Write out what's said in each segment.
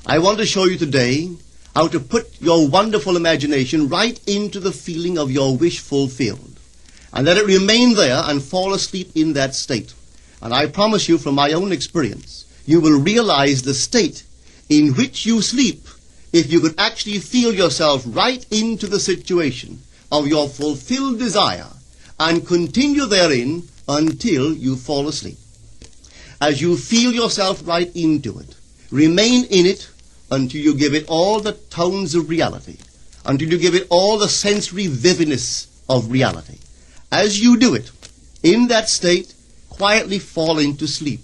I want to show you today how to put your wonderful imagination right into the feeling of your wish fulfilled, and let it remain there and fall asleep in that state. And I promise you from my own experience, you will realize the state in which you sleep if you could actually feel yourself right into the situation of your fulfilled desire and continue therein until you fall asleep. As you feel yourself right into it, remain in it until you give it all the tones of reality, until you give it all the sensory vividness of reality. As you do it, in that state, quietly fall into sleep.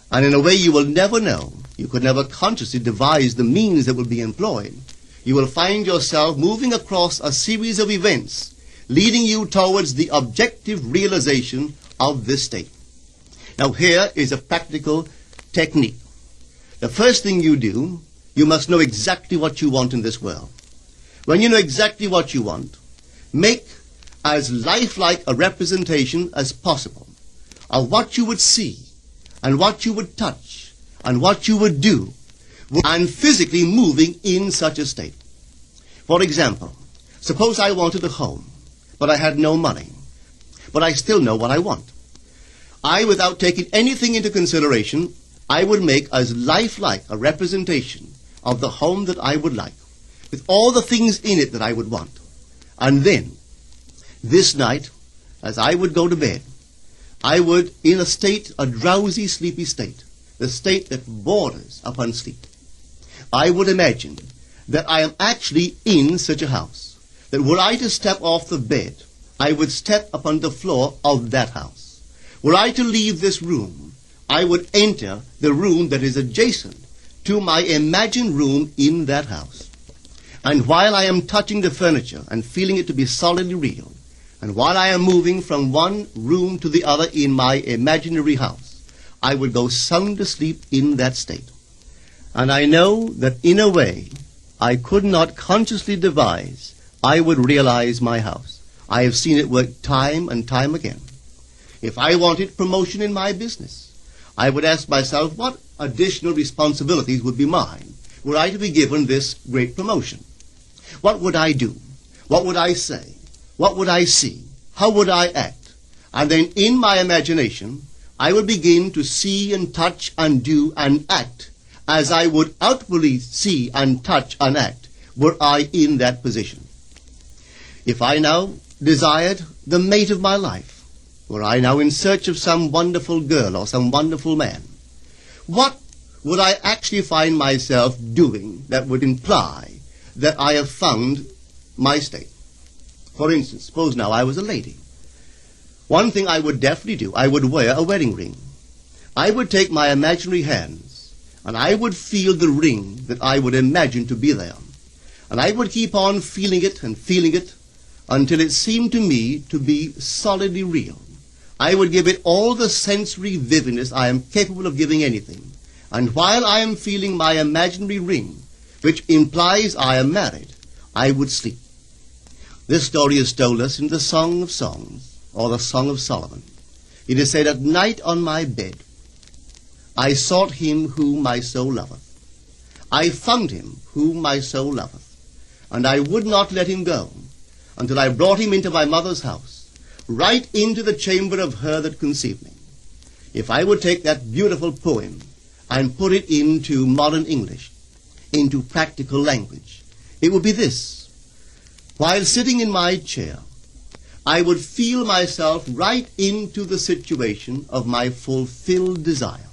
And in a way you will never know, you could never consciously devise the means that will be employed, you will find yourself moving across a series of events leading you towards the objective realization of this state. Now here is a practical technique. The first thing you do, you must know exactly what you want in this world. When you know exactly what you want, make as lifelike a representation as possible of what you would see and what you would touch and what you would do and physically moving in such a state. For example, suppose I wanted a home, but I had no money, but I still know what I want. I, without taking anything into consideration, I would make as lifelike a representation of the home that I would like, with all the things in it that I would want. And then, this night, as I would go to bed, I would, in a state, a drowsy, sleepy state, the state that borders upon sleep, I would imagine that I am actually in such a house, that were I to step off the bed, I would step upon the floor of that house. Were I to leave this room, I would enter the room that is adjacent to my imagined room in that house. And while I am touching the furniture and feeling it to be solidly real, and while I am moving from one room to the other in my imaginary house, I would go sound asleep in that state. And I know that in a way I could not consciously devise, I would realize my house. I have seen it work time and time again. If I wanted promotion in my business, I would ask myself what additional responsibilities would be mine were I to be given this great promotion. What would I do? What would I say? What would I see? How would I act? And then in my imagination, I would begin to see and touch and do and act as I would outwardly see and touch and act were I in that position. If I now desired the mate of my life, were I now in search of some wonderful girl or some wonderful man, what would I actually find myself doing that would imply that I have found my state? For instance, suppose now I was a lady. One thing I would definitely do, I would wear a wedding ring. I would take my imaginary hands and I would feel the ring that I would imagine to be there. And I would keep on feeling it until it seemed to me to be solidly real. I would give it all the sensory vividness I am capable of giving anything. And while I am feeling my imaginary ring, which implies I am married, I would sleep. This story is told us in the Song of Songs, or the Song of Solomon. It is said, "At night on my bed, I sought him whom my soul loveth. I found him whom my soul loveth. And I would not let him go, until I brought him into my mother's house, right into the chamber of her that conceived me." If I would take that beautiful poem and put it into modern English, into practical language, it would be this. While sitting in my chair, I would feel myself right into the situation of my fulfilled desire.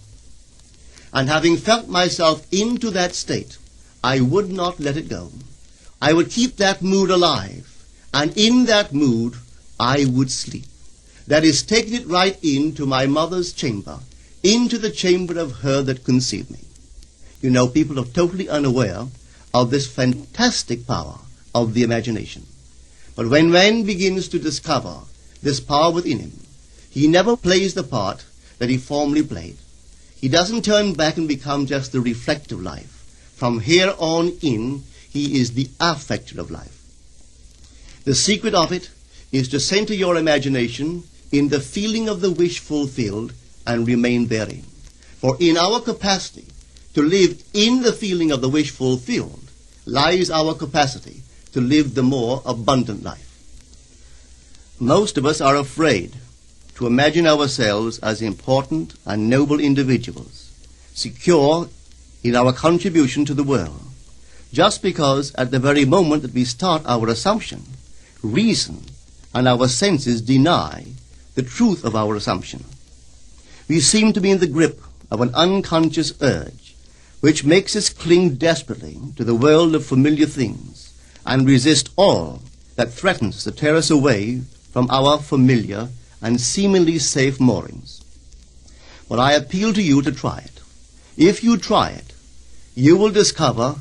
And having felt myself into that state, I would not let it go. I would keep that mood alive, and in that mood I would sleep. That is, taking it right into my mother's chamber, into the chamber of her that conceived me. You know, people are totally unaware of this fantastic power of the imagination. But when man begins to discover this power within him, he never plays the part that he formerly played. He doesn't turn back and become just the reflective life. From here on in, he is the affecter of life. The secret of it is to center your imagination in the feeling of the wish fulfilled and remain therein. For in our capacity to live in the feeling of the wish fulfilled lies our capacity to live the more abundant life. Most of us are afraid to imagine ourselves as important and noble individuals, secure in our contribution to the world, just because at the very moment that we start our assumption, reason and our senses deny the truth of our assumption. We seem to be in the grip of an unconscious urge which makes us cling desperately to the world of familiar things and resist all that threatens to tear us away from our familiar and seemingly safe moorings. But I appeal to you to try it. If you try it, you will discover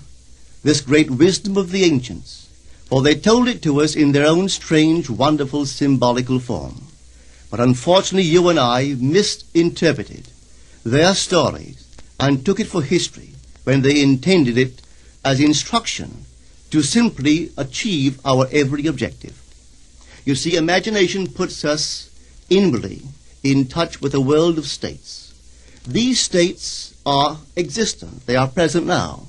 this great wisdom of the ancients, for they told it to us in their own strange, wonderful, symbolical form. But unfortunately, you and I misinterpreted their stories and took it for history when they intended it as instruction to simply achieve our every objective. You see, imagination puts us inwardly in touch with a world of states. These states are existent, they are present now,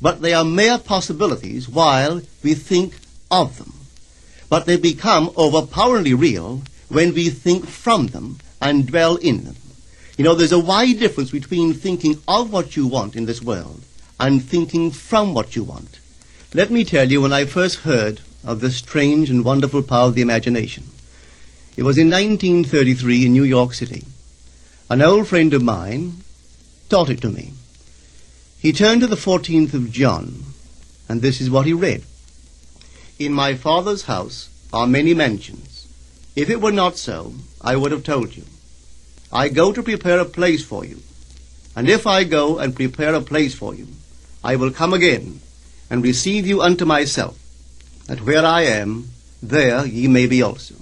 but they are mere possibilities while we think of them. But they become overpoweringly real when we think from them and dwell in them. You know, there's a wide difference between thinking of what you want in this world and thinking from what you want. Let me tell you, when I first heard of this strange and wonderful power of the imagination, it was in 1933 in New York City. An old friend of mine taught it to me. He turned to the 14th of John, and this is what he read. In my Father's house are many mansions. If it were not so, I would have told you. I go to prepare a place for you. And if I go and prepare a place for you, I will come again and receive you unto myself, that where I am, there ye may be also.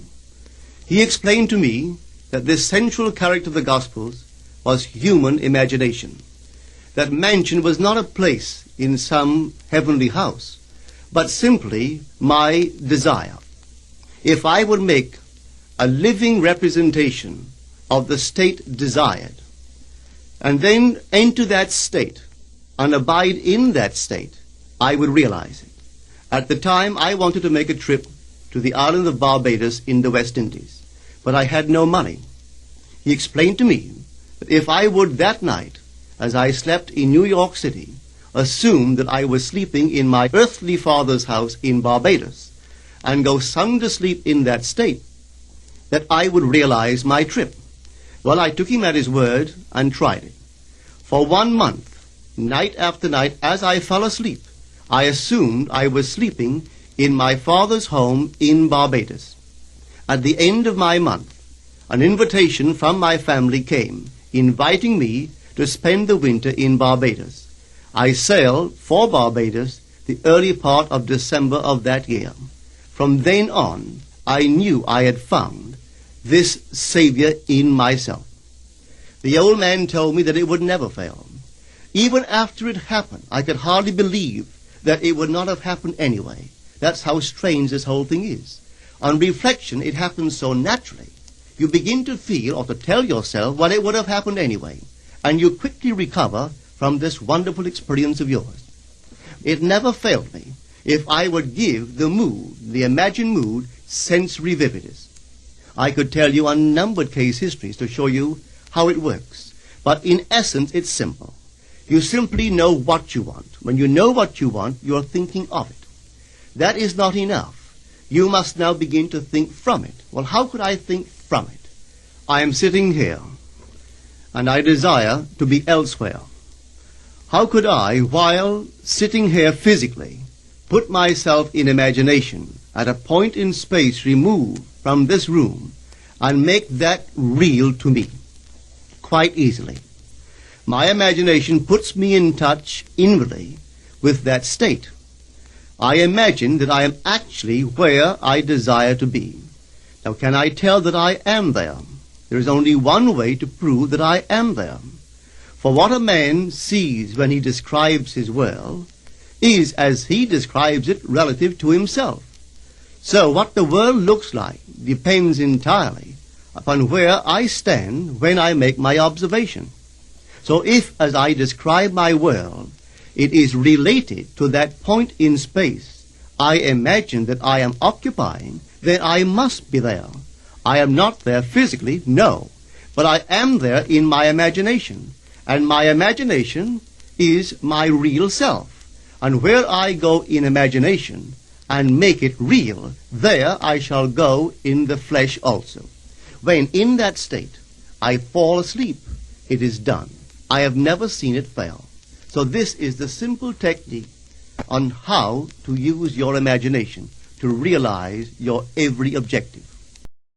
He explained to me that this central character of the Gospels was human imagination. That mansion was not a place in some heavenly house, but simply my desire. If I would make a living representation of the state desired, and then enter that state and abide in that state, I would realize it. At the time, I wanted to make a trip to the island of Barbados in the West Indies, but I had no money. He explained to me that if I would that night, as I slept in New York City, assume that I was sleeping in my earthly father's house in Barbados, and go sound asleep in that state, that I would realize my trip. Well, I took him at his word and tried it. For 1 month, night after night, as I fell asleep, I assumed I was sleeping in my father's home in Barbados. At the end of my month, an invitation from my family came, inviting me to spend the winter in Barbados. I sailed for Barbados the early part of December of that year. From then on, I knew I had found this Savior in myself. The old man told me that it would never fail. Even after it happened, I could hardly believe that it would not have happened anyway. That's how strange this whole thing is. On reflection, it happens so naturally. You begin to feel or to tell yourself, well, it would have happened anyway. And you quickly recover from this wonderful experience of yours. It never failed me if I would give the mood, the imagined mood, sensory vividness. I could tell you unnumbered case histories to show you how it works. But in essence, it's simple. You simply know what you want. When you know what you want, you're thinking of it. That is not enough. You must now begin to think from it. Well, how could I think from it? I am sitting here, and I desire to be elsewhere. How could I, while sitting here physically, put myself in imagination at a point in space removed from this room and make that real to me? Quite easily. My imagination puts me in touch inwardly with that state. I imagine that I am actually where I desire to be. Now, can I tell that I am there? There is only one way to prove that I am there. For what a man sees when he describes his world is as he describes it relative to himself. So what the world looks like depends entirely upon where I stand when I make my observation. So if, as I describe my world, it is related to that point in space I imagine that I am occupying, then I must be there. I am not there physically, no, but I am there in my imagination, and my imagination is my real self. And where I go in imagination and make it real, there I shall go in the flesh also. When in that state I fall asleep, it is done. I have never seen it fail. So this is the simple technique on how to use your imagination to realize your every objective.